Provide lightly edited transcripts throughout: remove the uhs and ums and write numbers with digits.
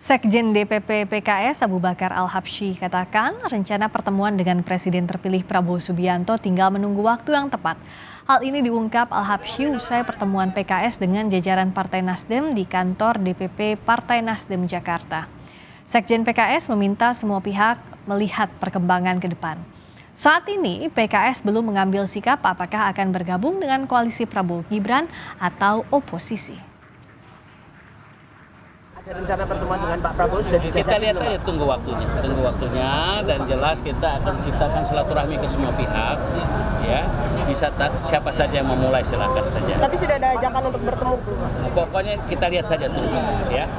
Sekjen DPP PKS Abu Bakar Al-Habsyi katakan rencana pertemuan dengan Presiden terpilih Prabowo Subianto tinggal menunggu waktu yang tepat. Hal ini diungkap Al-Habsyi usai pertemuan PKS dengan jajaran Partai Nasdem di kantor DPP Partai Nasdem Jakarta. Sekjen PKS meminta semua pihak melihat perkembangan ke depan. Saat ini PKS belum mengambil sikap apakah akan bergabung dengan koalisi Prabowo Gibran atau oposisi. Ada rencana pertemuan dengan Pak Prabowo sudah dijajar. Kita lihat aja tunggu waktunya dan jelas kita akan ciptakan silaturahmi ke semua pihak, ya. Bisa siapa saja yang memulai silakan saja. Tapi sudah ada ajakan untuk bertemu belum? Pokoknya kita lihat saja tunggu, ya.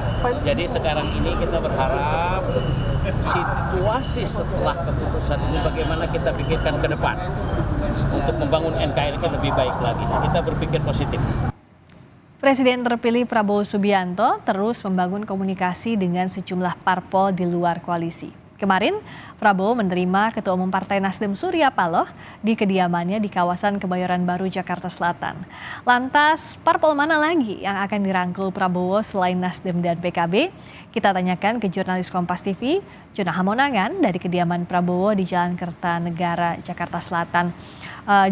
Jadi sekarang ini kita berharap situasi setelah keputusan ini bagaimana kita pikirkan ke depan untuk membangun NKRI lebih baik lagi. Kita berpikir positif. Presiden terpilih Prabowo Subianto terus membangun komunikasi dengan sejumlah parpol di luar koalisi. Kemarin, Prabowo menerima Ketua Umum Partai Nasdem Surya Paloh di kediamannya di kawasan Kebayoran Baru, Jakarta Selatan. Lantas, parpol mana lagi yang akan dirangkul Prabowo selain Nasdem dan PKB? Kita tanyakan ke jurnalis Kompas TV, Jonah Hamonangan dari kediaman Prabowo di Jalan Kertanegara, Jakarta Selatan.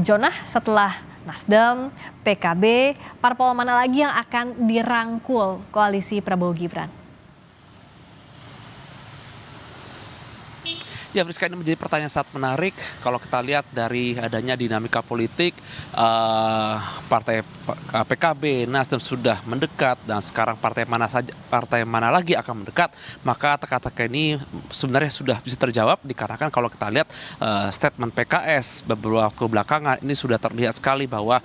Jonah, setelah Nasdem, PKB, parpol mana lagi yang akan dirangkul koalisi Prabowo Gibran? Ya, Friska, ini menjadi pertanyaan sangat menarik kalau kita lihat dari adanya dinamika politik partai PKB, Nasdem sudah mendekat dan sekarang partai mana lagi akan mendekat, maka teka-teki ini sebenarnya sudah bisa terjawab dikarenakan kalau kita lihat statement PKS beberapa waktu belakangan ini sudah terlihat sekali bahwa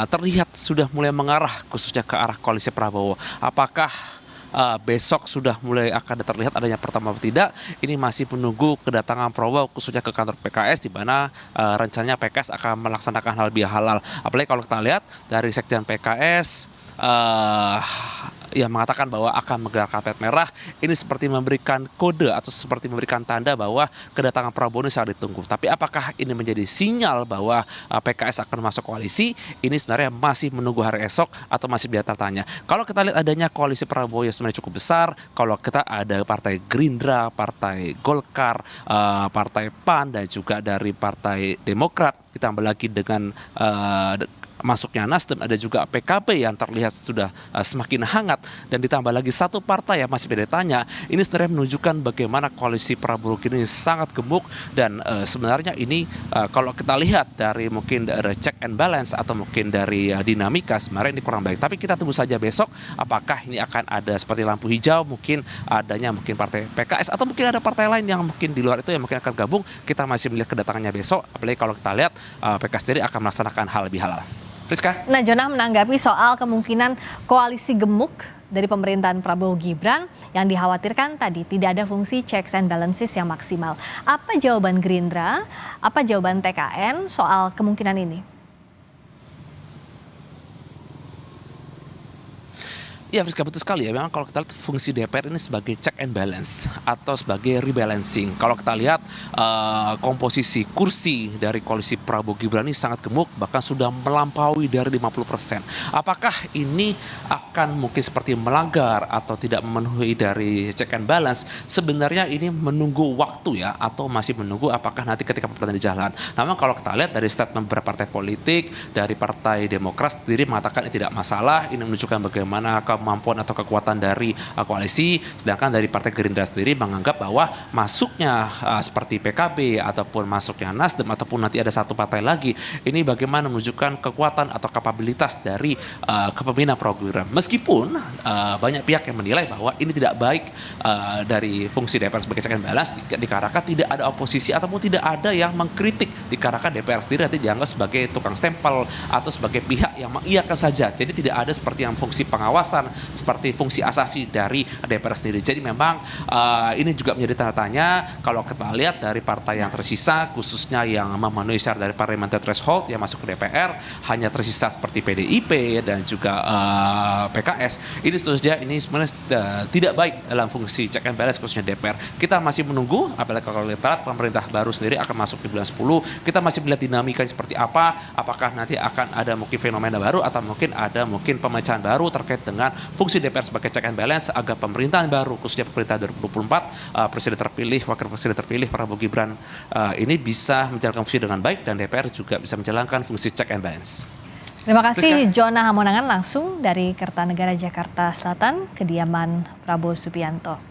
terlihat sudah mulai mengarah khususnya ke arah koalisi Prabowo. Apakah besok sudah mulai akan terlihat adanya pertemuan atau tidak, ini masih menunggu kedatangan Prabowo khususnya ke kantor PKS di mana rencananya PKS akan melaksanakan halal bihalal. Apalagi kalau kita lihat dari Sekjen PKS yang mengatakan bahwa akan menggelar karpet merah, ini seperti memberikan kode atau seperti memberikan tanda bahwa kedatangan Prabowo ini sangat ditunggu. Tapi apakah ini menjadi sinyal bahwa PKS akan masuk koalisi? Ini sebenarnya masih menunggu hari esok atau masih biar tanya. Kalau kita lihat adanya koalisi Prabowo yang sebenarnya cukup besar, kalau kita ada Partai Gerindra, Partai Golkar, Partai PAN dan juga dari Partai Demokrat, ditambah lagi dengan masuknya Nasdem, ada juga PKB yang terlihat sudah semakin hangat, dan ditambah lagi satu partai yang masih beda tanya. Ini sebenarnya menunjukkan bagaimana koalisi Prabowo ini sangat gemuk dan sebenarnya ini kalau kita lihat dari mungkin dari check and balance atau mungkin dari dinamika sebenarnya ini kurang baik. Tapi kita tunggu saja besok apakah ini akan ada seperti lampu hijau, mungkin adanya mungkin partai PKS atau mungkin ada partai lain yang mungkin di luar itu yang mungkin akan gabung. Kita masih melihat kedatangannya besok, apalagi kalau kita lihat PKS sendiri akan melaksanakan hal lebih halal. Rizka? Nah, Jonah menanggapi soal kemungkinan koalisi gemuk dari pemerintahan Prabowo Gibran yang dikhawatirkan tadi tidak ada fungsi checks and balances yang maksimal. Apa jawaban Gerindra, apa jawaban TKN soal kemungkinan ini? Ya, Friska, betul sekali ya. Memang kalau kita lihat fungsi DPR ini sebagai check and balance atau sebagai rebalancing. Kalau kita lihat komposisi kursi dari koalisi Prabowo Gibran ini sangat gemuk, bahkan sudah melampaui dari 50%. Apakah ini akan mungkin seperti melanggar atau tidak memenuhi dari check and balance? Sebenarnya ini menunggu waktu ya, atau masih menunggu apakah nanti ketika pemerintahan di jalan. Namun kalau kita lihat dari statement beberapa partai politik, dari Partai Demokrat sendiri mengatakan ini tidak masalah, ini menunjukkan bagaimana kemampuan atau kekuatan dari koalisi, sedangkan dari Partai Gerindra sendiri menganggap bahwa masuknya seperti PKB ataupun masuknya Nasdem ataupun nanti ada satu partai lagi, ini bagaimana menunjukkan kekuatan atau kapabilitas dari kepemimpinan Prabowo Gibran. Meskipun banyak pihak yang menilai bahwa ini tidak baik dari fungsi DPR sebagai check and balance dikarenakan tidak ada oposisi ataupun tidak ada yang mengkritik, dikarenakan DPR sendiri nanti dianggap sebagai tukang stempel atau sebagai pihak yang mengiyakan saja. Jadi tidak ada seperti yang fungsi pengawasan, seperti fungsi asasi dari DPR sendiri. Jadi memang ini juga menjadi tanda tanya kalau kita lihat dari partai yang tersisa, khususnya yang memenuhi syarat dari parliamentary threshold yang masuk ke DPR, hanya tersisa seperti PDIP dan juga PKS. Ini seterusnya ini sebenarnya tidak baik dalam fungsi check and balance khususnya DPR. Kita masih menunggu, apalagi kalau lihat pemerintah baru sendiri akan masuk di bulan 10. Kita masih melihat dinamika seperti apa, apakah nanti akan ada mungkin fenomena baru atau mungkin ada mungkin pemecahan baru terkait dengan fungsi DPR sebagai check and balance agar pemerintahan baru, khususnya pemerintah 2024, presiden terpilih, wakil presiden terpilih Prabowo Gibran ini bisa menjalankan fungsi dengan baik dan DPR juga bisa menjalankan fungsi check and balance. Terima kasih Jona Hamonangan langsung dari Kertanegara Jakarta Selatan, kediaman Prabowo Subianto.